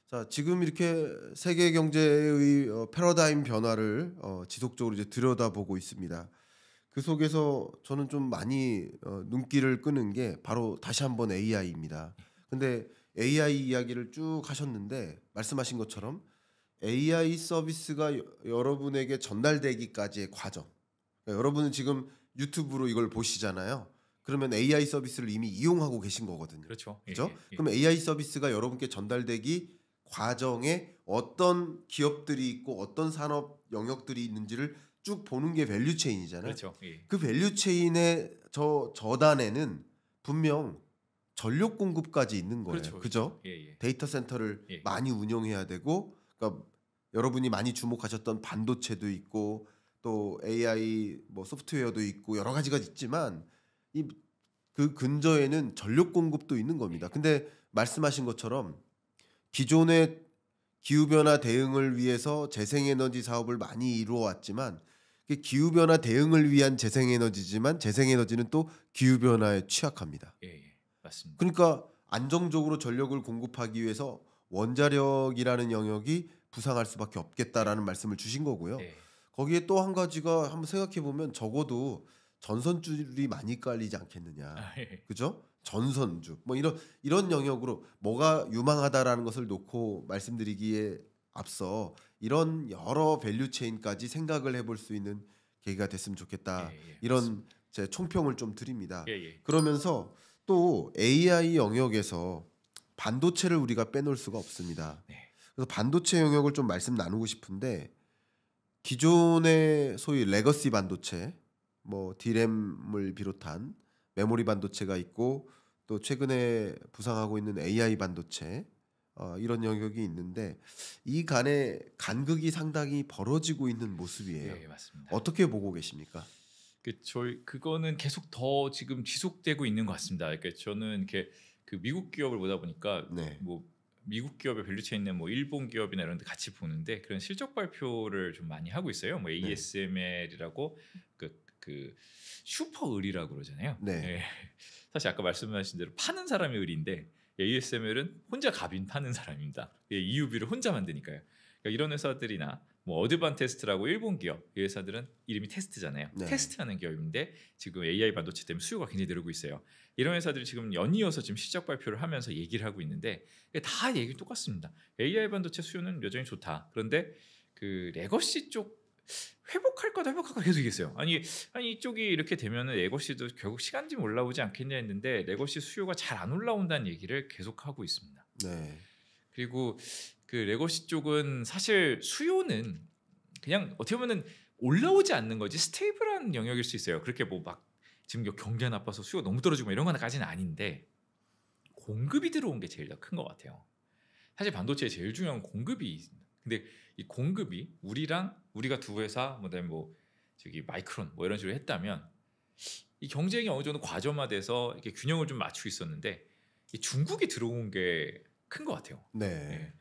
자, 지금 이렇게 세계 경제의 패러다임 변화를 지속적으로 이제 들여다보고 있습니다. 그 속에서 저는 좀 많이 눈길을 끄는 게 바로 다시 한번 AI입니다. 근데 AI 이야기를 쭉 하셨는데 말씀하신 것처럼 AI 서비스가 여러분에게 전달되기까지의 과정. 그러니까 여러분은 지금 유튜브로 이걸 보시잖아요. 그러면 AI 서비스를 이미 이용하고 계신 거거든요. 그렇죠. 그죠? 예예. 예. 그럼 AI 서비스가 여러분께 전달되기 과정에 어떤 기업들이 있고 어떤 산업 영역들이 있는지를 쭉 보는 게 밸류 체인이잖아요. 그렇죠. 예. 그 밸류 체인의 저 저단에는 분명 전력 공급까지 있는 거예요. 그렇죠, 그렇죠. 그죠? 예예. 데이터 센터를 예. 많이 운영해야 되고, 그러니까 여러분이 많이 주목하셨던 반도체도 있고 또 AI 뭐 소프트웨어도 있고 여러 가지가 있지만 이 그 근저에는 전력 공급도 있는 겁니다. 예. 근데 말씀하신 것처럼 기존의 기후 변화 대응을 위해서 재생 에너지 사업을 많이 이루어 왔지만 그 기후 변화 대응을 위한 재생 에너지지만 재생 에너지는 또 기후 변화에 취약합니다. 예예. 맞습니다. 그러니까 안정적으로 전력을 공급하기 위해서 원자력이라는 영역이 부상할 수밖에 예. 없겠다라는 말씀을 주신 거고요. 네. 거기에 또 한 가지가 한번 생각해 보면 적어도 전선줄이 많이 깔리지 않겠느냐. 아 예. 그죠? 전선주. 뭐 이런 영역으로 뭐가 유망하다라는 것을 놓고 말씀드리기에 앞서 이런 여러 밸류 체인까지 생각을 해볼 수 있는 계기가 됐으면 좋겠다. 예예. 이런 맞습니다. 제 총평을 좀 드립니다. 예예. 그러면서 또 AI 영역에서 반도체를 우리가 빼놓을 수가 없습니다. 네. 그래서 반도체 영역을 좀 말씀 나누고 싶은데 기존의 소위 레거시 반도체, 뭐 디램을 비롯한 메모리 반도체가 있고 또 최근에 부상하고 있는 AI 반도체 이런 영역이 있는데 이 간의 간극이 상당히 벌어지고 있는 모습이에요. 예 맞습니다. 어떻게 보고 계십니까? 저희 그거는 계속 더 지금 지속되고 있는 것 같습니다. 그러니까 저는 이렇게 그 미국 기업을 보다 보니까 네. 뭐 미국 기업의 밸류체인은 뭐 일본 기업이나 이런 데 같이 보는데 그런 실적 발표를 좀 많이 하고 있어요. 뭐 네. ASML이라고 그 슈퍼 을이라고 그러잖아요. 네. 예. 사실 아까 말씀하신 대로 파는 사람이 을인데 ASML은 혼자 갑인 파는 사람입니다. 예, EUV를 혼자 만드니까요. 그러니까 이런 회사들이나 뭐 어드반테스트라고 일본 기업 이 회사들은 이름이 테스트잖아요. 네. 테스트하는 기업인데 지금 AI 반도체 때문에 수요가 굉장히 늘고 있어요. 이런 회사들이 지금 연이어서 지금 실적 발표를 하면서 얘기를 하고 있는데 다 얘기 똑같습니다. AI 반도체 수요는 여전히 좋다. 그런데 그 레거시 쪽 회복할 거다 회복할 거다 계속 얘기했어요. 아니 이쪽이 이렇게 되면은 레거시도 결국 시간쯤 올라오지 않겠냐 했는데 레거시 수요가 잘 안 올라온다는 얘기를 계속 하고 있습니다. 네. 그리고 그 레거시 쪽은 사실 수요는 그냥 어떻게 보면은 올라오지 않는 거지 스테이블한 영역일 수 있어요. 그렇게 뭐 막 지금 경기가 나빠서 수요가 너무 떨어지고 이런 거까지는 아닌데 공급이 들어온 게 제일 더 큰 것 같아요. 사실 반도체의 제일 중요한 공급이 있습니다. 근데 이 공급이 우리가 두 회사 그다음에 뭐 저기 마이크론 뭐 이런 식으로 했다면 이 경쟁이 어느 정도 과점화돼서 이렇게 균형을 좀 맞추고 있었는데 이 중국이 들어온 게 큰 것 같아요. 네. 예.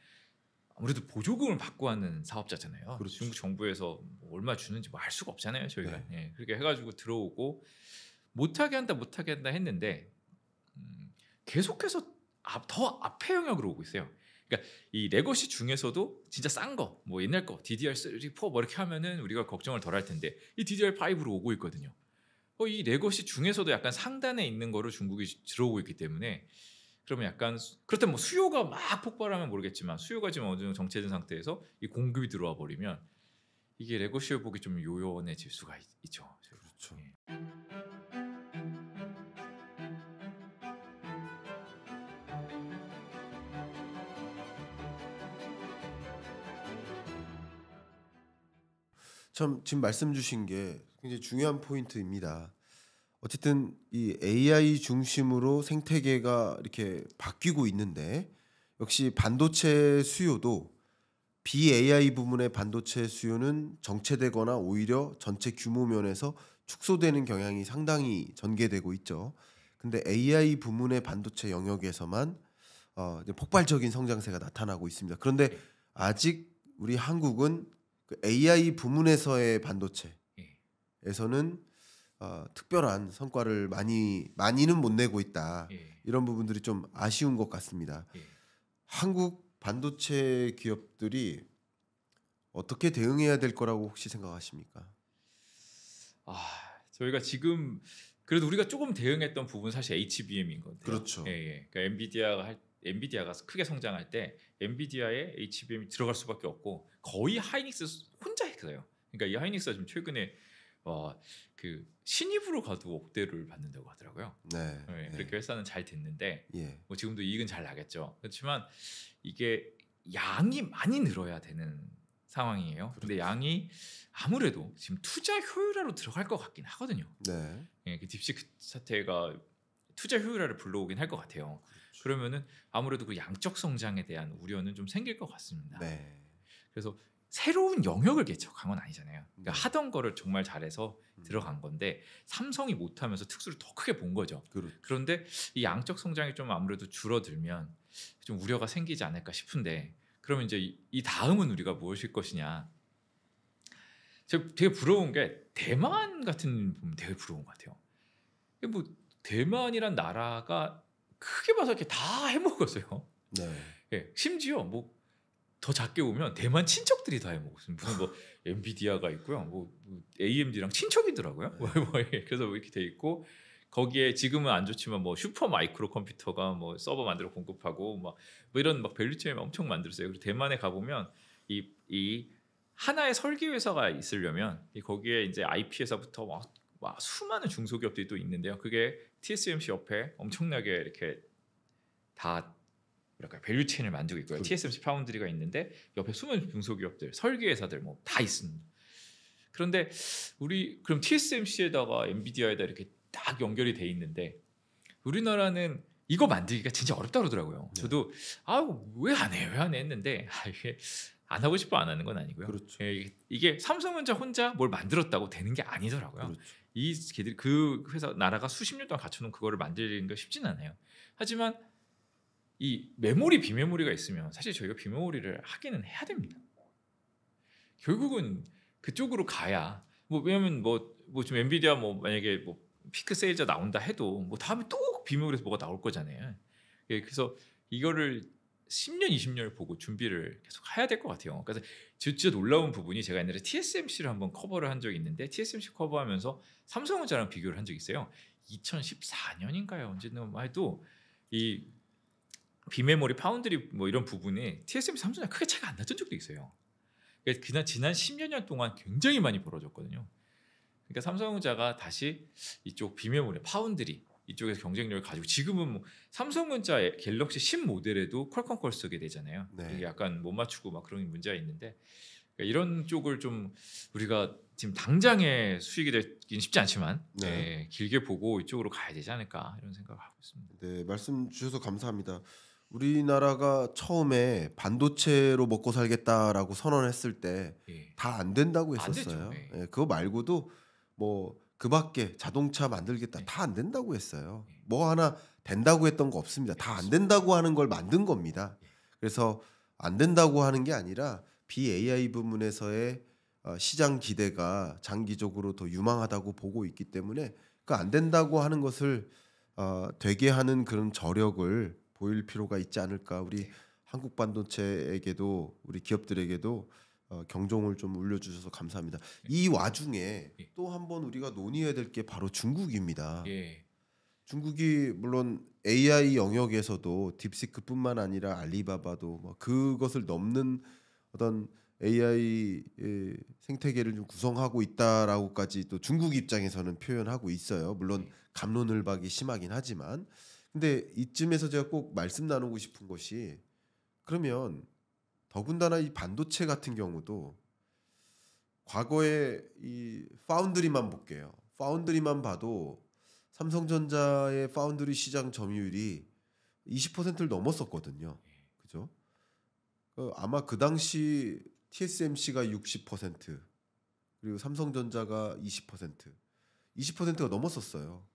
아무래도 보조금을 받고 하는 사업자잖아요. 그렇죠. 중국 정부에서 뭐 얼마 주는지 뭐 알 수가 없잖아요, 저희가. 네. 예. 그렇게 해가지고 들어오고 못하게 한다 했는데 계속해서 더 앞에 영역으로 오고 있어요. 그러니까 이 레거시 중에서도 진짜 싼 거, 뭐 옛날 거 DDR3, 4 뭐 이렇게 하면은 우리가 걱정을 덜 할 텐데 이 DDR5로 오고 있거든요. 이 레거시 중에서도 약간 상단에 있는 거로 중국이 들어오고 있기 때문에 그러면 약간 그렇다면 뭐 수요가 막 폭발하면 모르겠지만 수요가 지금 어느 정도 정체된 상태에서 이 공급이 들어와 버리면 이게 레거시 회복이 좀 요원해질 수가 있죠. 그렇죠. 예. 참 지금 말씀 주신 게 굉장히 중요한 포인트입니다. 어쨌든 이 AI 중심으로 생태계가 이렇게 바뀌고 있는데 역시 반도체 수요도 비AI 부문의 반도체 수요는 정체되거나 오히려 전체 규모 면에서 축소되는 경향이 상당히 전개되고 있죠. 근데 AI 부문의 반도체 영역에서만 이제 폭발적인 성장세가 나타나고 있습니다. 그런데 예. 아직 우리 한국은 그 AI 부문에서의 예. 반도체에서는 특별한 성과를 많이는 못 내고 있다. 예. 이런 부분들이 좀 아쉬운 것 같습니다. 예. 한국 반도체 기업들이 어떻게 대응해야 될 거라고 혹시 생각하십니까? 아, 저희가 지금 그래도 우리가 조금 대응했던 부분 사실 HBM인 건데요. 그렇죠. 예, 예. 그러니까 엔비디아가 크게 성장할 때 엔비디아에 HBM이 들어갈 수밖에 없고 거의 하이닉스 혼자 했어요. 그러니까 이 하이닉스가 지금 최근에 그 신입으로 가도 억대를 받는다고 하더라고요. 네. 예, 네. 그렇게 회사는 잘 됐는데 예. 뭐 지금도 이익은 잘 나겠죠. 그렇지만 이게 양이 많이 늘어야 되는 상황이에요. 근데 양이 아무래도 지금 투자 효율화로 들어갈 것 같긴 하거든요. 네. 예, 그 딥시크 사태가 투자 효율화를 불러오긴 할 것 같아요. 그렇죠. 그러면은 아무래도 그 양적 성장에 대한 우려는 좀 생길 것 같습니다. 네. 그래서 새로운 영역을 개척한 건 아니잖아요. 그러니까 네. 하던 거를 정말 잘해서 들어간 건데 삼성이 못하면서 특수를 더 크게 본 거죠. 그렇죠. 그런데 이 양적 성장이 좀 아무래도 줄어들면 좀 우려가 생기지 않을까 싶은데 그러면 이제 이 다음은 우리가 무엇일 것이냐. 제가 되게 부러운 게 대만 같은 보면 되게 부러운 것 같아요. 이게 뭐 대만이란 나라가 크게 봐서 이렇게 다 해먹었어요. 네. 예, 심지어 뭐 더 작게 보면 대만 친척들이 다 해먹었어요. 무슨 뭐 엔비디아가 있고요, 뭐 AMD랑 친척이더라고요. 그래서 이렇게 돼 있고 거기에 지금은 안 좋지만 뭐 슈퍼 마이크로 컴퓨터가 뭐 서버 만들어 공급하고 뭐 이런 막 밸류체인 엄청 만들었어요. 그리고 대만에 가 보면 이 하나의 설계 회사가 있으려면 거기에 이제 IP 회사부터 막 수많은 중소기업들이 또 있는데요. 그게 TSMC 옆에 엄청나게 이렇게 다 뭐랄까 밸류체인을 만들고 있고요. 그렇죠. TSMC 파운드리가 있는데 옆에 수많은 중소기업들, 설계 회사들 뭐 다 있습니다. 그런데 우리 그럼 TSMC에다가 엔비디아에다 이렇게 딱 연결이 돼 있는데 우리나라는 이거 만들기가 진짜 어렵다 그러더라고요. 네. 저도 왜 안 해? 왜 안 해? 했는데 이게 안 하고 싶어 안 하는 건 아니고요. 그렇죠. 이게 삼성전자 혼자 뭘 만들었다고 되는 게 아니더라고요. 그렇죠. 걔들 그 회사 나라가 수십 년 동안 갖춰놓은 그거를 만들는 게 쉽진 않아요. 하지만 이 메모리 비메모리가 있으면 사실 저희가 비메모리를 하기는 해야 됩니다. 결국은 그쪽으로 가야 왜냐면 지금 엔비디아 만약에 피크 세일자 나온다 해도 다음에 또 비메모리에서 뭐가 나올 거잖아요. 예, 그래서 이거를 10년, 20년을 보고 준비를 계속 해야 될 것 같아요. 그래서 진짜 놀라운 부분이 제가 옛날에 TSMC를 한번 커버를 한 적이 있는데 TSMC 커버하면서 삼성전자랑 비교를 한 적이 있어요. 2014년인가요? 언제나 해도 이 비메모리 파운드리 이런 부분이 TSMC 삼성전자 크게 차이가 안 났던 적도 있어요. 그러니까 지난 10여 년 동안 굉장히 많이 벌어졌거든요. 그러니까 삼성전자가 다시 이쪽 비메모리 파운드리 이쪽에서 경쟁력을 가지고 지금은 삼성전자 갤럭시 10 모델에도 퀄컴 걸 쓰게 되잖아요. 네. 이게 약간 못 맞추고 그런 문제가 있는데 그러니까 이런 쪽을 좀 우리가 지금 당장의 수익이 되긴 쉽지 않지만 네. 길게 보고 이쪽으로 가야 되지 않을까 이런 생각을 하고 있습니다. 네, 말씀 주셔서 감사합니다. 우리나라가 처음에 반도체로 먹고 살겠다라고 선언했을 때 다 안 된다고 안 됐죠. 했었어요. 예, 그거 말고도 그 밖에 자동차 만들겠다 다 안 된다고 했어요. 뭐 하나 된다고 했던 거 없습니다. 다 안 된다고 하는 걸 만든 겁니다. 그래서 안 된다고 하는 게 아니라 BAI 부문에서의 시장 기대가 장기적으로 더 유망하다고 보고 있기 때문에 그 안 된다고 하는 것을 되게 하는 그런 저력을 보일 필요가 있지 않을까. 우리 한국 반도체에게도 우리 기업들에게도 경종을 좀 울려주셔서 감사합니다. 이 와중에 또 한번 우리가 논의해야 될 게 바로 중국입니다. 중국이 물론 AI 영역에서도 딥시크뿐만 아니라 알리바바도 그것을 넘는 어떤 AI 생태계를 좀 구성하고 있다라고까지 또 중국 입장에서는 표현하고 있어요. 물론 갑론을박이 심하긴 하지만 근데 이쯤에서 제가 꼭 말씀 나누고 싶은 것이 그러면 더군다나 이 반도체 같은 경우도 과거에 이 파운드리만 볼게요. 파운드리만 봐도 삼성전자의 파운드리 시장 점유율이 20%를 넘었었거든요. 그죠? 아마 그 당시 TSMC가 60% 그리고 삼성전자가 20%가 넘었었어요.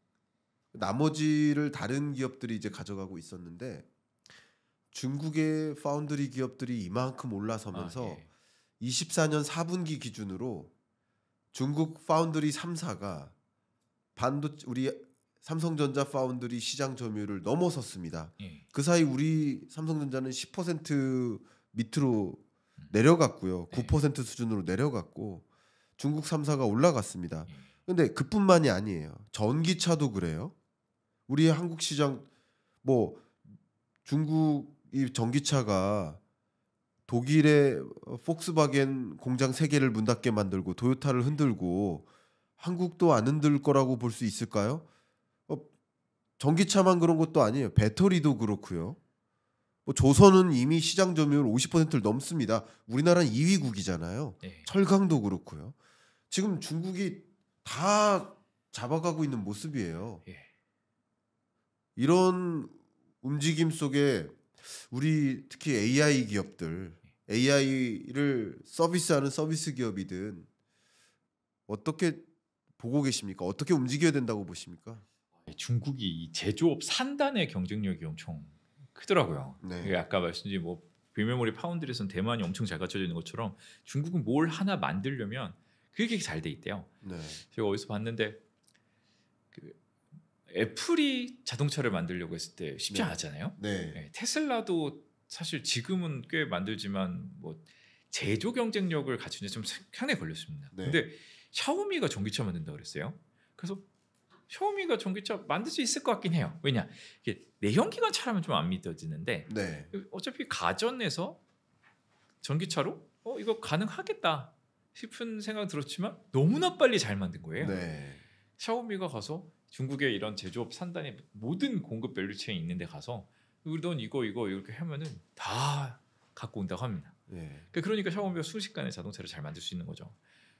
나머지를 다른 기업들이 이제 가져가고 있었는데 중국의 파운드리 기업들이 이만큼 올라서면서 24년 4분기 기준으로 중국 파운드리 3사가 우리 삼성전자 파운드리 시장 점유율을 넘어섰습니다. 예. 그 사이 우리 삼성전자는 10% 밑으로 내려갔고요. 네. 9% 수준으로 내려갔고 중국 3사가 올라갔습니다. 예. 근데 그뿐만이 아니에요. 전기차도 그래요. 우리 한국 시장 뭐 중국이 전기차가 독일의 폭스바겐 공장 3개를 문 닫게 만들고 도요타를 흔들고 한국도 안 흔들 거라고 볼 수 있을까요? 전기차만 그런 것도 아니에요. 배터리도 그렇고요. 뭐 조선은 이미 시장 점유율 50%를 넘습니다. 우리나라는 2위국이잖아요. 예. 철강도 그렇고요. 지금 중국이 다 잡아가고 있는 모습이에요. 예. 이런 움직임 속에 우리 특히 AI 기업들, AI를 서비스하는 서비스 기업이든 어떻게 보고 계십니까? 어떻게 움직여야 된다고 보십니까? 중국이 이 제조업 산단의 경쟁력이 엄청 크더라고요. 네. 이게 아까 말씀드린 뭐 비메모리 파운드리에서는 대만이 엄청 잘 갖춰져 있는 것처럼 중국은 뭘 하나 만들려면 그게 잘 돼 있대요. 네. 제가 어디서 봤는데 그 애플이 자동차를 만들려고 했을 때 쉽지 네. 않았잖아요. 네. 네, 테슬라도 사실 지금은 꽤 만들지만 뭐 제조 경쟁력을 갖추는 데 좀 상당히 걸렸습니다. 네. 근데 샤오미가 전기차 만든다 그랬어요. 그래서 샤오미가 전기차 만들 수 있을 것 같긴 해요. 왜냐 이게 내연기관 차라면 좀 안 믿어지는데 네. 어차피 가전에서 전기차로 이거 가능하겠다 싶은 생각 들었지만 너무나 빨리 잘 만든 거예요. 네. 샤오미가 가서 중국의 이런 제조업 산단의 모든 공급 밸류체인 있는 데 가서 넌 이거 이렇게 하면은 다 갖고 온다고 합니다. 네. 그러니까 샤오미가 순식간에 자동차를 잘 만들 수 있는 거죠.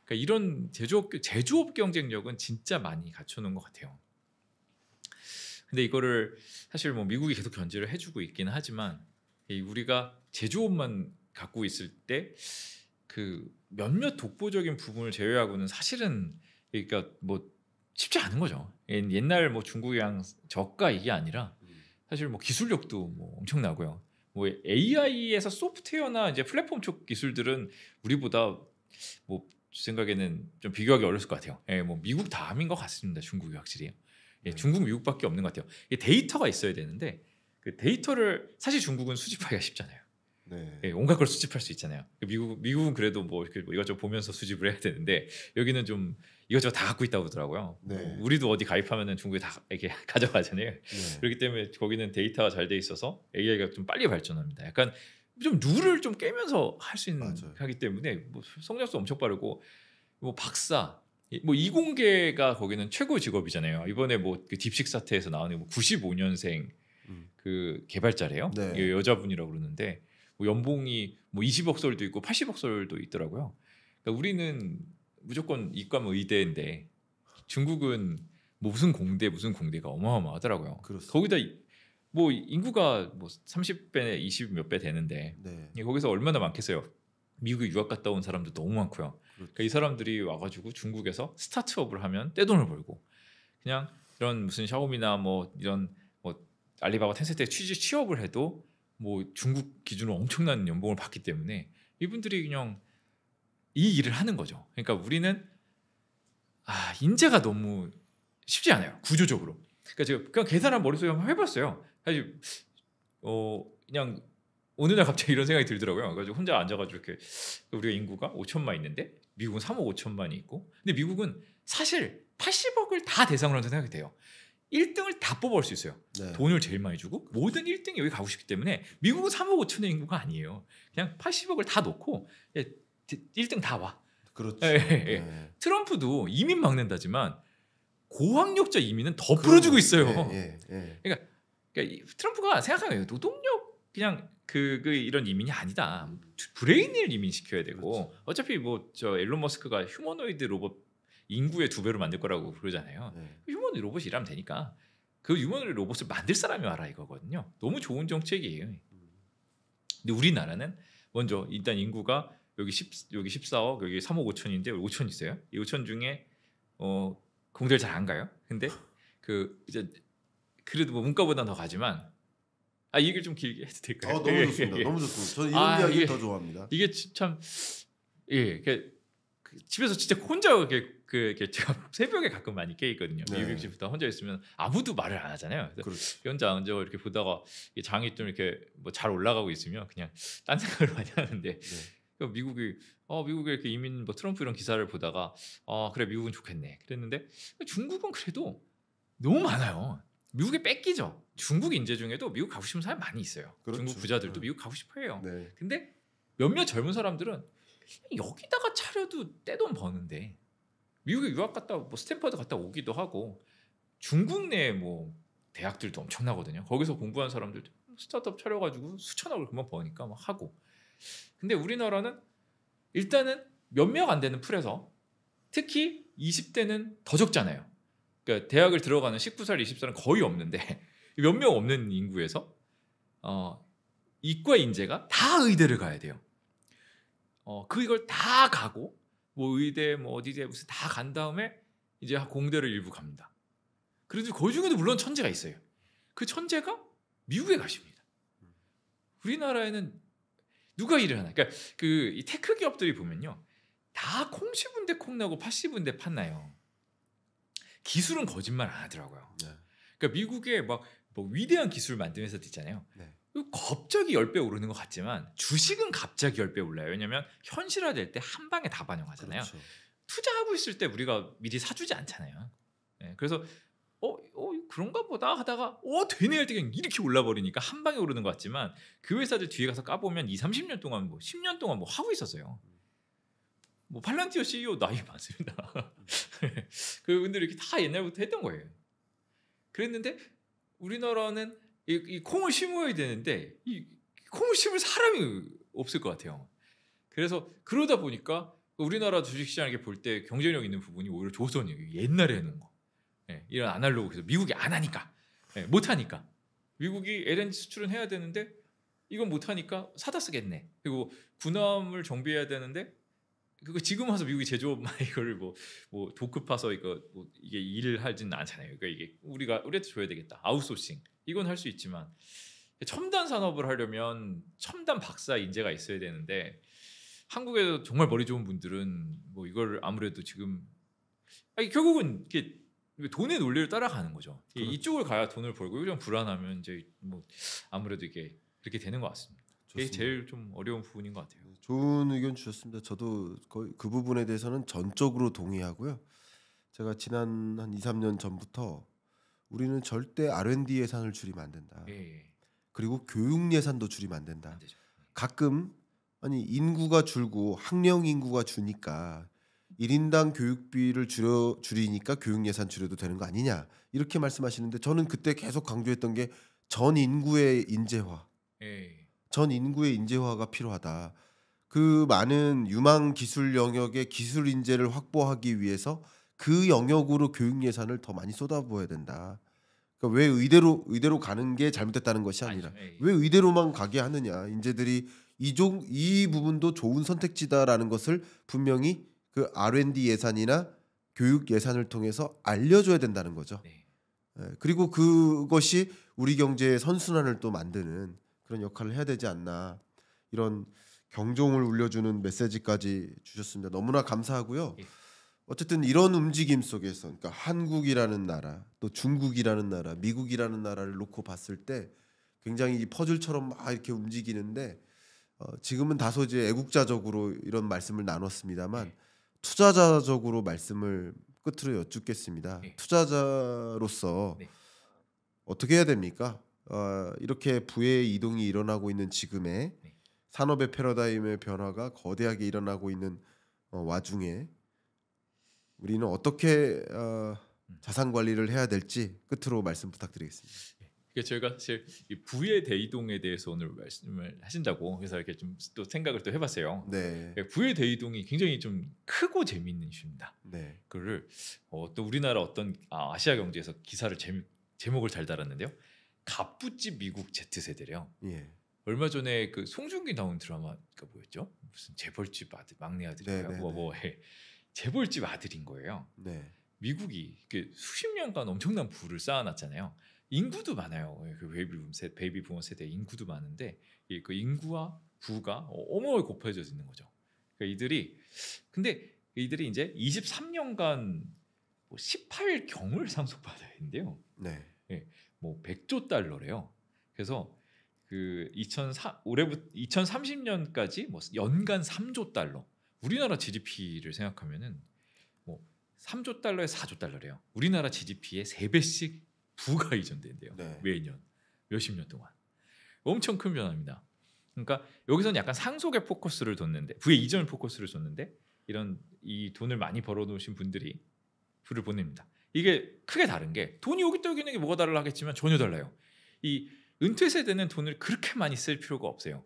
그러니까 이런 제조업 경쟁력은 진짜 많이 갖춰놓은 것 같아요. 근데 이거를 사실 뭐 미국이 계속 견제를 해주고 있기는 하지만 우리가 제조업만 갖고 있을 때 그 몇몇 독보적인 부분을 제외하고는 사실은 그러니까 뭐 쉽지 않은 거죠. 옛날 뭐 중국이랑 저가 이게 아니라 사실 뭐 기술력도 뭐 엄청나고요. 뭐 AI에서 소프트웨어나 이제 플랫폼 쪽 기술들은 우리보다 뭐 제 생각에는 좀 비교하기 어려울 것 같아요. 예, 뭐 미국 다음인 것 같습니다. 중국이 확실히. 예, 중국, 미국밖에 없는 것 같아요. 데이터가 있어야 되는데 그 데이터를 사실 중국은 수집하기가 쉽잖아요. 네. 예, 온갖 걸 수집할 수 있잖아요. 미국은 그래도 뭐 이렇게 뭐 이것저것 보면서 수집을 해야 되는데 여기는 좀 이것저것 다 갖고 있다고 그러더라고요. 네. 우리도 어디 가입하면은 중국에 다 이렇게 가져가잖아요. 네. 그렇기 때문에 거기는 데이터가 잘 돼 있어서 AI가 좀 빨리 발전합니다. 약간 좀 룰을 좀 깨면서 할 수 있는 맞아요. 하기 때문에 뭐 성장도 엄청 빠르고 뭐 박사 뭐 이공계가 거기는 최고 직업이잖아요. 이번에 뭐 그 딥식 사태에서 나오는 뭐 95년생 그 개발자래요. 네. 이게 여자분이라고 그러는데 뭐 연봉이 뭐 20억 설도 있고 80억 설도 있더라고요. 그러니까 우리는 무조건 이과면 의대인데 중국은 뭐 무슨 공대가 어마어마하더라고요. 그렇습니다. 거기다 뭐 인구가 뭐 30배, 20 몇 배 되는데 네. 거기서 얼마나 많겠어요. 미국에 유학 갔다 온 사람도 너무 많고요. 그렇죠. 그러니까 이 사람들이 와가지고 중국에서 스타트업을 하면 떼돈을 벌고 그냥 이런 무슨 샤오미나 뭐 이런 뭐 알리바바 텐센트에 취업을 해도 뭐 중국 기준으로 엄청난 연봉을 받기 때문에 이분들이 그냥 이 일을 하는 거죠. 그러니까 우리는 인재가 너무 쉽지 않아요. 구조적으로. 그러니까 제가 그냥 계산한 머릿속에 한번 해봤어요. 사실 그냥 어느 날 갑자기 이런 생각이 들더라고요. 그래서 혼자 앉아가지고 이렇게 우리가 인구가 5천만 있는데 미국은 3억 5천만이 있고, 근데 미국은 사실 80억을 다 대상으로 한다고 생각이 돼요. 1등을 다 뽑아올 수 있어요. 네. 돈을 제일 많이 주고 모든 1등이 여기 가고 싶기 때문에 미국은 3억 5천의 인구가 아니에요. 그냥 80억을 다 놓고 1등 다 와. 그렇죠. 예. 네. 트럼프도 이민 막는다지만 고학력자 이민은 더 풀어주고 있어요. 예. 그러니까 트럼프가 생각하는 거예요. 노동력 그냥 그 이런 이민이 아니다. 브레인을 이민시켜야 되고 그렇죠. 어차피 뭐 저 일론 머스크가 휴머노이드 로봇 인구의 2배로 만들 거라고 그러잖아요. 네. 휴머노이드 로봇이 일하면 되니까 그 휴머노이드 로봇을 만들 사람이 와라 이거거든요. 너무 좋은 정책이에요. 근데 우리나라는 먼저 일단 인구가 여기 14억, 여기 3억 5천인데 5천 있어요. 이 5천 중에 공대를 잘 안 가요. 근데 그 이제 그래도 뭐 문과보다 더 가지만 이 얘기를 좀 길게 해도 될까요? 너무 좋습니다. 너무 좋습니다. 저는 이런 이야기 더 좋아합니다. 이게 참 그 집에서 진짜 혼자 이렇게 제가 새벽에 가끔 많이 깨 있거든요. 네. 미국 집부터 혼자 있으면 아무도 말을 안 하잖아요. 그래서 그렇죠. 혼자 앉아 이렇게 보다가 이게 장이 좀 이렇게 뭐 잘 올라가고 있으면 그냥 딴 생각을 많이 하는데 네. 미국에 이렇게 이민 뭐 트럼프 이런 기사를 보다가 그래 미국은 좋겠네 그랬는데 중국은 그래도 너무 많아요. 미국에 뺏기죠. 중국 인재 중에도 미국 가고 싶은 사람이 많이 있어요. 그렇죠. 중국 부자들도 네. 미국 가고 싶어해요. 네. 근데 몇몇 젊은 사람들은 여기다가 차려도 떼돈 버는데 미국에 유학 갔다 뭐 스탠퍼드 갔다 오기도 하고 중국 내 뭐 대학들도 엄청나거든요. 거기서 공부한 사람들도 스타트업 차려가지고 수천억을 금방 버니까 막 하고. 근데 우리나라는 일단은 몇 명 안 되는 풀에서 특히 20대는 더 적잖아요. 그러니까 대학을 들어가는 19살, 20살은 거의 없는데 몇 명 없는 인구에서 이과 인재가 다 의대를 가야 돼요. 그걸 다 가고 뭐 의대 뭐 어디대 무슨 다 간 다음에 이제 공대를 일부 갑니다. 그래도 그 중에도 물론 천재가 있어요. 그 천재가 미국에 가십니다. 우리나라에는 누가 일을 하나? 그러니까 이 테크 기업들이 보면요, 다 콩 씹은 데 콩 나고 팥 씹은 데 팥 나요. 기술은 거짓말 안 하더라고요. 네. 그러니까 미국에 뭐 위대한 기술 만드는 회사도 있잖아요. 네. 갑자기 10배 오르는 것 같지만 주식은 갑자기 10배 올라요. 왜냐하면 현실화될 때 한 방에 다 반영하잖아요. 그렇죠. 투자하고 있을 때 우리가 미리 사주지 않잖아요. 네, 그래서 그런가 보다 하다가 되네 할 때 그냥 이렇게 올라버리니까 한 방에 오르는 것 같지만 그 회사들 뒤에 가서 까보면 20-30년 동안 뭐 10년 동안 뭐 하고 있었어요. 뭐 팔란티어 CEO 나이 많습니다. 그분들이 이렇게 다 옛날부터 했던 거예요. 그랬는데 우리나라는 이 콩을 심어야 되는데 이 콩을 심을 사람이 없을 것 같아요. 그래서 그러다 보니까 우리나라 주식시장 이렇게 볼 때 경쟁력 있는 부분이 오히려 조선이에요. 옛날에 해놓은 거. 이런 아날로그. 그래서 미국이 안 하니까, 못 하니까. 미국이 LNG 수출은 해야 되는데 이건 못 하니까 사다 쓰겠네. 그리고 군함을 정비해야 되는데 그거 지금 와서 미국이 제조업 이거를 뭐 도크 파서 이게 일을 하지는 않잖아요. 그러니까 이게 우리한테 줘야 되겠다. 아웃소싱. 이건 할 수 있지만 첨단 산업을 하려면 첨단 박사 인재가 있어야 되는데 한국에서 정말 머리 좋은 분들은 뭐 이걸 아무래도 지금 결국은 이게 돈의 논리를 따라가는 거죠. 그렇죠. 이쪽을 가야 돈을 벌고 이런 불안하면 이제 뭐 아무래도 이게 그렇게 되는 것 같습니다. 그게 좋습니다. 제일 좀 어려운 부분인 것 같아요. 좋은 의견 주셨습니다. 저도 거의 그 부분에 대해서는 전적으로 동의하고요. 제가 지난 한 2-3년 전부터 우리는 절대 R&D 예산을 줄이면 안 된다. 예. 그리고 교육 예산도 줄이면 안 안 된다. 되죠. 가끔 아니 인구가 줄고 학령 인구가 주니까 1인당 교육비를 줄이니까 교육 예산 줄여도 되는 거 아니냐 이렇게 말씀하시는데 저는 그때 계속 강조했던 게 전 인구의 인재화, 예. 전 인구의 인재화가 필요하다. 그 많은 유망 기술 영역의 기술 인재를 확보하기 위해서 그 영역으로 교육 예산을 더 많이 쏟아부어야 된다. 그러니까 왜 의대로 가는 게 잘못됐다는 것이 아니라 아니죠. 예. 왜 의대로만 가게 하느냐. 인재들이 이 부분도 좋은 선택지다라는 것을 분명히 그 R&D 예산이나 교육 예산을 통해서 알려줘야 된다는 거죠. 네. 그리고 그것이 우리 경제의 선순환을 또 만드는 그런 역할을 해야 되지 않나. 이런 경종을 울려주는 메시지까지 주셨습니다. 너무나 감사하고요. 예. 어쨌든 이런 움직임 속에서 그러니까 한국이라는 나라, 또 중국이라는 나라, 미국이라는 나라를 놓고 봤을 때 굉장히 이 퍼즐처럼 막 이렇게 움직이는데 지금은 다소 이제 애국자적으로 이런 말씀을 나눴습니다만 예. 투자자적으로 말씀을 끝으로 여쭙겠습니다. 예. 투자자로서 네. 어떻게 해야 됩니까? 이렇게 부의 이동이 일어나고 있는 지금에 네. 산업의 패러다임의 변화가 거대하게 일어나고 있는 와중에 우리는 어떻게 자산 관리를 해야 될지 끝으로 말씀 부탁드리겠습니다. 그러니까 저희가 사실 이 부의 대이동에 대해서 오늘 말씀을 하신다고 그래서 이렇게 좀 또 생각을 또 해봤어요. 네, 부의 대이동이 굉장히 좀 크고 재미있는 이슈입니다. 네, 그거를 또 우리나라 어떤 아시아 경제에서 기사를 제목을 잘 달았는데요. 갑부집 미국 Z세대래요. 예, 얼마 전에 그 송중기 나온 드라마가 뭐였죠? 무슨 재벌집 아들 막내 아들인가요? 네, 네, 재벌집 아들인 거예요. 네, 미국이 수십 년간 엄청난 부를 쌓아놨잖아요. 인구도 많아요. 그 베이비 부모 세대 인구도 많은데 그 인구와 부가 어마어마하게 곱해져 있는 거죠. 그러니까 이들이 근데 이들이 이제 23년간 뭐 18경을 상속받아야 했는데요. 네. 예, 뭐 100조 달러래요. 그래서 그 2030년까지 뭐 연간 3조 달러. 우리나라 GDP를 생각하면은 뭐 3조 달러에 4조 달러래요. 우리나라 GDP의 3배씩 부가 이전된대요. 네. 매년 몇십 년 동안. 엄청 큰 변화입니다. 그러니까 여기서는 약간 상속에 포커스를 뒀는데 부의 이전 포커스를 뒀는데 이런 이 돈을 많이 벌어놓으신 분들이 부를 보냅니다. 이게 크게 다른 게 돈이 여기 떠 있는 게 뭐가 달라 하겠지만 전혀 달라요. 이 은퇴 세대는 돈을 그렇게 많이 쓸 필요가 없어요.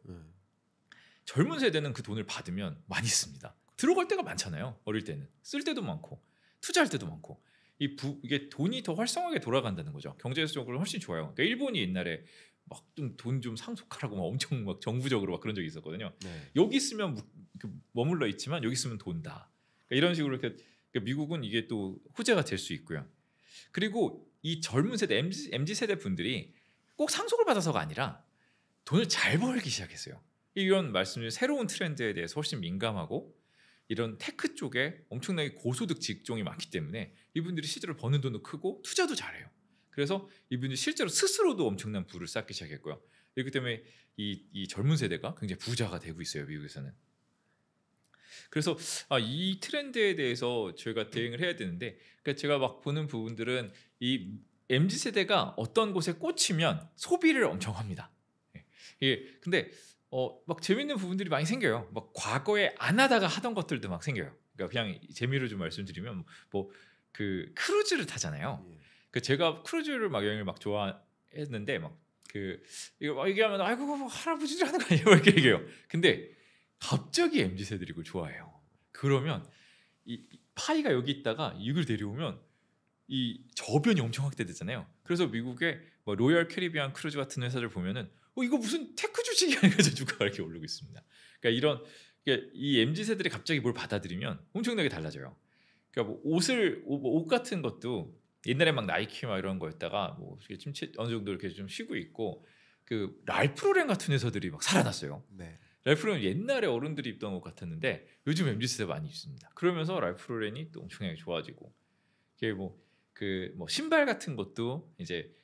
젊은 세대는 그 돈을 받으면 많이 씁니다. 들어갈 때가 많잖아요. 어릴 때는 쓸 때도 많고 투자할 때도 많고 이게 돈이 더 활성하게 돌아간다는 거죠. 경제적으로 훨씬 좋아요. 그러니까 일본이 옛날에 막 좀 돈 좀 상속하라고 막 엄청 막 정부적으로 막 그런 적이 있었거든요. 네. 여기 있으면 머물러 있지만 여기 있으면 돈다. 그러니까 이런 식으로 이렇게 그러니까 미국은 이게 또 호재가 될 수 있고요. 그리고 이 젊은 세대 MZ 세대 분들이 꼭 상속을 받아서가 아니라 돈을 잘 벌기 시작했어요. 이런 말씀을 새로운 트렌드에 대해서 훨씬 민감하고 이런 테크 쪽에 엄청나게 고소득 직종이 많기 때문에 이분들이 실제로 버는 돈도 크고 투자도 잘해요. 그래서 이분들이 실제로 스스로도 엄청난 부를 쌓기 시작했고요. 그렇기 때문에 이 젊은 세대가 굉장히 부자가 되고 있어요. 미국에서는. 그래서 이 트렌드에 대해서 저희가 대응을 해야 되는데 그러니까 제가 막 보는 부분들은 이 MZ 세대가 어떤 곳에 꽂히면 소비를 엄청 합니다. 예. 근데 막 재밌는 부분들이 많이 생겨요. 막 과거에 안 하다가 하던 것들도 막 생겨요. 그러니까 그냥 재미로 좀 말씀드리면 뭐 그 크루즈를 타잖아요. 그 제가 크루즈를 막 여행을 막 좋아했는데 막 그 이거 막 얘기하면 아이고 뭐 할아버지들 하는 거 아니에요? 이렇게 얘기해요. 근데 갑자기 MZ 세들이 그걸 좋아해요. 그러면 이 파이가 여기 있다가 이걸 데려오면 이 저변이 엄청 확대되잖아요. 그래서 미국의 뭐 로열 캐리비안 크루즈 같은 회사를 보면은 이거 무슨 테크 주식이 아니라 주가가 이렇게 오르고 있습니다. 그러니까 그러니까 이 MZ 세들이 갑자기 뭘 받아들이면 엄청나게 달라져요. 그러니까 뭐 옷 같은 것도 옛날에 막 나이키 막 이런 거였다가 뭐 침체 어느 정도 이렇게 좀 쉬고 있고 그 랄프 로렌 같은 회사들이 막 살아났어요. 네. 랄프 로렌 옛날에 어른들이 입던 옷 같았는데 요즘 MZ 세대 많이 입습니다. 그러면서 랄프 로렌이 또 엄청나게 좋아지고 이게 뭐 신발 같은 것도 이제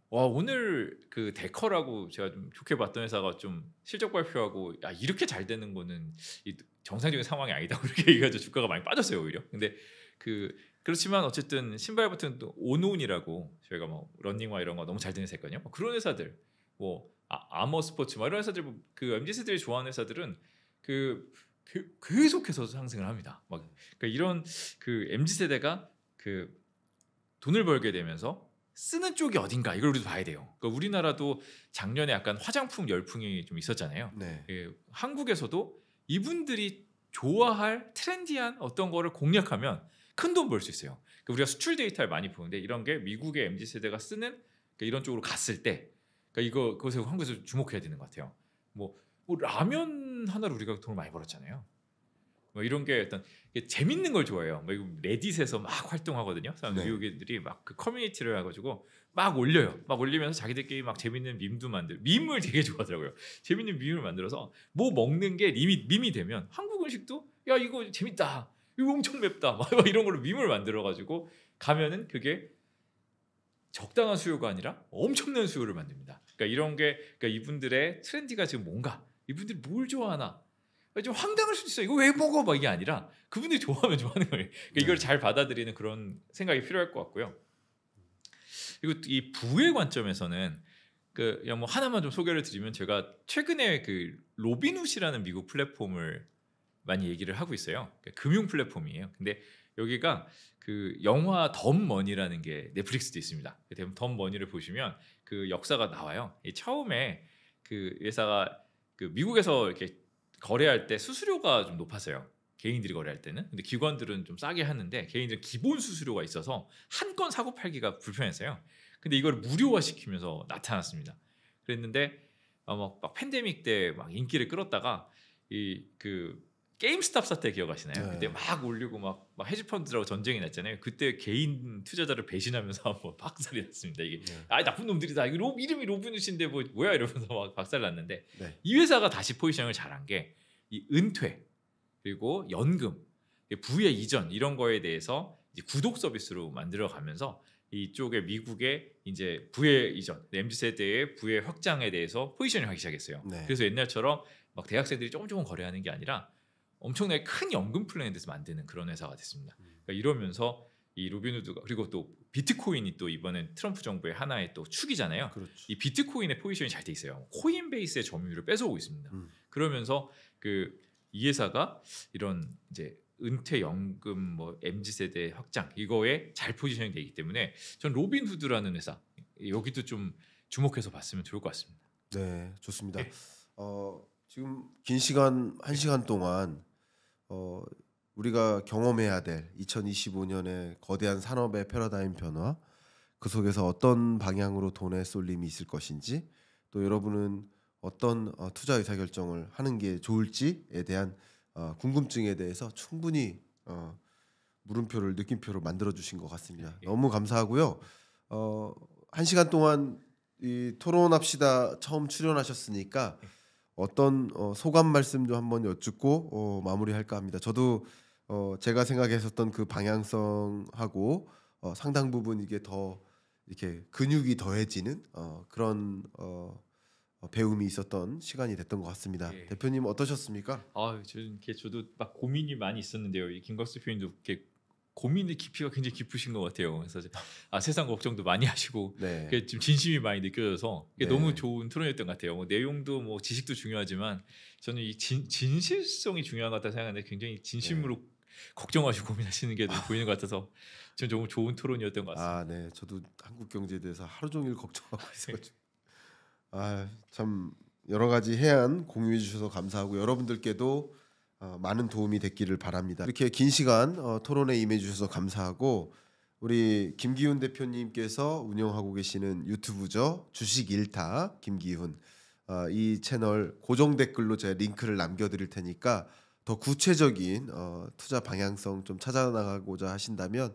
오늘 그 데커라고 제가 좀 좋게 봤던 회사가 좀 실적 발표하고 이렇게 잘 되는 거는 정상적인 상황이 아니다 그렇게 얘기해서 주가가 많이 빠졌어요 오히려. 근데 그렇지만 어쨌든 신발 같은 또 온온이라고 저희가 뭐 런닝화 이런 거 너무 잘 되는 회사 있거든요. 그런 회사들 뭐 아머 스포츠 뭐 이런 회사들 그 MZ 세대들이 좋아하는 회사들은 계속해서 상승을 합니다. 막 그러니까 이런 그 MZ 세대가 그 돈을 벌게 되면서 쓰는 쪽이 어딘가 이걸 우리도 봐야 돼요. 그러니까 우리나라도 작년에 약간 화장품 열풍이 좀 있었잖아요. 네. 한국에서도 이분들이 좋아할 트렌디한 어떤 거를 공략하면 큰 돈 벌 수 있어요. 그러니까 우리가 수출 데이터를 많이 보는데 이런 게 미국의 MZ 세대가 쓰는 그러니까 이런 쪽으로 갔을 때 그러니까 그것에 한국에서 주목해야 되는 것 같아요. 뭐 라면 하나로 우리가 돈을 많이 벌었잖아요. 뭐 이런 게 어떤 재밌는 걸 좋아해요. 뭐 레딧에서 막 활동하거든요. 네. 미국 애들이 막 그 커뮤니티를 해가지고 막 올려요. 막 올리면서 자기들끼리 막 재밌는 밈도 밈을 되게 좋아하더라고요. 재밌는 밈을 만들어서 뭐 먹는 게 밈이 되면 한국 음식도 야 이거 재밌다. 이거 엄청 맵다. 막 이런 걸로 밈을 만들어가지고 가면은 그게 적당한 수요가 아니라 엄청난 수요를 만듭니다. 그러니까 이런 게 그러니까 이분들의 트렌디가 지금 뭔가 이분들이 뭘 좋아하나 좀 황당할 수도 있어. 이거 왜 먹어? 막 이게 아니라 그분들이 좋아하면 좋아하는 거예요. 그러니까 이걸 잘 받아들이는 그런 생각이 필요할 것 같고요. 그리고 이 부의 관점에서는 뭐 하나만 좀 소개를 드리면 제가 최근에 그 로빈훗이라는 미국 플랫폼을 많이 얘기를 하고 있어요. 그러니까 금융 플랫폼이에요. 근데 여기가 그 영화 덤머니라는 게 넷플릭스도 있습니다. 덤머니를 보시면 그 역사가 나와요. 처음에 그 회사가 그 미국에서 이렇게 거래할 때 수수료가 좀 높았어요. 개인들이 거래할 때는. 근데 기관들은 좀 싸게 하는데 개인들은 기본 수수료가 있어서 한 건 사고 팔기가 불편했어요. 근데 이걸 무료화 시키면서 나타났습니다. 그랬는데 막 팬데믹 때 막 인기를 끌었다가 그 게임스탑 사태 기억하시나요? 네. 그때 막 올리고 막 헤지펀드라고 전쟁이 났잖아요. 그때 개인 투자자를 배신하면서 한번 박살이 났습니다. 이게 나쁜 놈들이다. 이거 이름이 로빈훗인데 뭐야 이러면서 막 박살 났는데 네. 이 회사가 다시 포지션을 잘한 게 이 은퇴 그리고 연금 부의 이전 이런 거에 대해서 이제 구독 서비스로 만들어가면서 이쪽에 미국의 이제 부의 이전, MZ 세대의 부의 확장에 대해서 포지셔닝 하기 시작했어요. 네. 그래서 옛날처럼 막 대학생들이 조금 거래하는 게 아니라 엄청나게 큰 연금 플랜에 대해서 만드는 그런 회사가 됐습니다. 그러니까 이러면서 이 로빈후드가 그리고 또 비트코인이 또 이번엔 트럼프 정부의 하나의 또 축이잖아요. 그렇죠. 이 비트코인의 포지션이 잘 돼 있어요. 코인베이스의 점유율을 뺏어오고 있습니다. 그러면서 이 회사가 이런 이제 은퇴 연금 뭐 MZ 세대 확장 이거에 잘 포지션이 되기 때문에 전 로빈후드라는 회사 여기도 좀 주목해서 봤으면 좋을 것 같습니다. 네, 좋습니다. 네. 지금 긴 시간 1시간 동안 우리가 경험해야 될 2025년의 거대한 산업의 패러다임 변화, 그 속에서 어떤 방향으로 돈의 쏠림이 있을 것인지, 또 여러분은 어떤 투자 의사결정을 하는 게 좋을지에 대한 궁금증에 대해서 충분히 물음표를 느낌표로 만들어 주신 것 같습니다. 예. 너무 감사하고요. 1시간 동안 이 토론합시다 처음 출연하셨으니까 어떤 소감 말씀도 한번 여쭙고 마무리할까 합니다. 저도 제가 생각했었던 그 방향성하고 상당 부분 이게 더 이렇게 근육이 더해지는 그런 배움이 있었던 시간이 됐던 것 같습니다. 예. 대표님 어떠셨습니까? 저도 막 고민이 많이 있었는데요. 이 김광수 대표님도 이렇게 고민의 깊이가 굉장히 깊으신 것 같아요. 그래서 세상 걱정도 많이 하시고 네. 그게 좀 진심이 많이 느껴져서 그게 네. 너무 좋은 토론이었던 것 같아요. 뭐 내용도 뭐 지식도 중요하지만 저는 이 진실성이 중요한 것 같다 생각하는데 굉장히 진심으로 걱정하시고 고민하시는 게 보이는 것 같아서 저는 너무 좋은 토론이었던 것 같습니다. 네. 저도 한국 경제에 대해서 하루 종일 걱정하고 있어가지고 참 여러 가지 해안 공유해 주셔서 감사하고 여러분들께도 많은 도움이 됐기를 바랍니다. 이렇게 긴 시간 토론에 임해 주셔서 감사하고 우리 김기훈 대표님께서 운영하고 계시는 유튜브죠. 주식 일타 김기훈 이 채널 고정 댓글로 제가 링크를 남겨드릴 테니까 더 구체적인 투자 방향성 좀 찾아나가고자 하신다면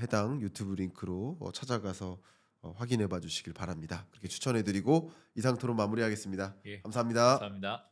해당 유튜브 링크로 찾아가서 확인해 봐 주시길 바랍니다. 그렇게 추천해 드리고 이상 토론 마무리하겠습니다. 예. 감사합니다. 감사합니다.